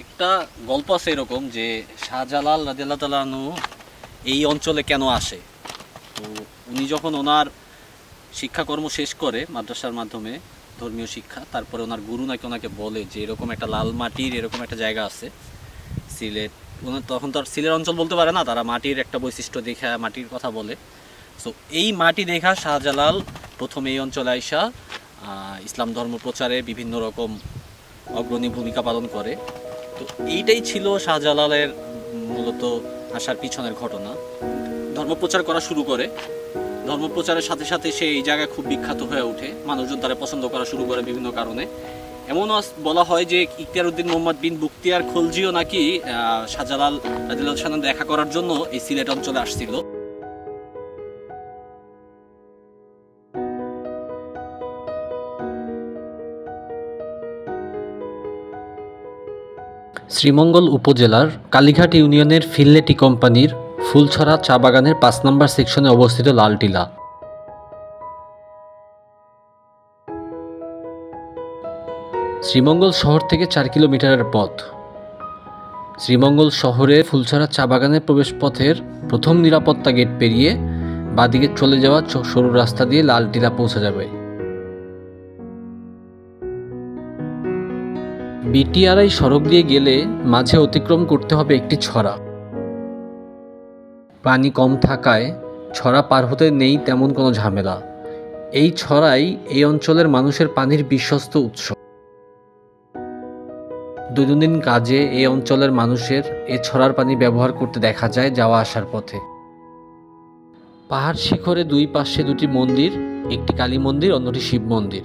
একটা গল্প আছে এরকম যে শাহজালাল রাদিয়াল্লাহু তাআলা আনহু এই অঞ্চলে কেন আসে। তো উনি যখন ওনার শিক্ষাকর্ম শেষ করে মাদ্রাসার মাধ্যমে ধর্মীয় শিক্ষা, তারপরে ওনার গুরু নাকি ওনাকে বলে যে এরকম একটা লাল মাটির এরকম একটা জায়গা আছে সিলেট। তখন তো আর সিলেট অঞ্চল বলতে পারে না, তারা মাটির একটা বৈশিষ্ট্য দেখা মাটির কথা বলে। সো এই মাটি দেখা শাহজালাল প্রথমে এই অঞ্চলে আইসা ইসলাম ধর্ম প্রচারে বিভিন্ন রকম অগ্রণী ভূমিকা পালন করে। তো এইটাই ছিল শাহজালালের মূলত আসার পিছনের ঘটনা। ধর্মপ্রচার করা শুরু করে, ধর্মপ্রচারের সাথে সাথে সে এই জায়গায় খুব বিখ্যাত হয়ে ওঠে, মানুষজন তারা পছন্দ করা শুরু করে বিভিন্ন কারণে। এমনও বলা হয় যে ইখতিয়ার উদ্দিন মোহাম্মদ বিন বখতিয়ার খলজিও নাকি শাহজালাল রাদিয়াল্লাহু তাআলার সাথে দেখা করার জন্য এই সিলেট অঞ্চলে আসছিল। শ্রীমঙ্গল উপজেলার কালীঘাট ইউনিয়নের ফিনলে টি কোম্পানির ফুলছড়া চা বাগানের ৫ নম্বর সেকশনে অবস্থিত লাল টিলা। শ্রীমঙ্গল শহর থেকে ৪ কিলোমিটারের পথ। শ্রীমঙ্গল শহরে ফুলছড়া চা বাগানের প্রবেশপথের প্রথম নিরাপত্তা গেট পেরিয়ে বাঁদিকে চলে যাওয়া সরু রাস্তা দিয়ে লাল টিলা পৌঁছা যাবে। বিটিআরআই সড়ক দিয়ে গেলে মাঝে অতিক্রম করতে হবে একটি ছড়া। পানি কম থাকায় ছড়া পার হতে নেই তেমন কোনো ঝামেলা। এই ছড়াই এই অঞ্চলের মানুষের পানির বিশ্বস্ত উৎস। দৈনন্দিন কাজে এই অঞ্চলের মানুষের এ ছড়ার পানি ব্যবহার করতে দেখা যায় যাওয়া আসার পথে। পাহাড় শিখরে দুই পাশে দুটি মন্দির, একটি কালী মন্দির অন্যটি শিব মন্দির।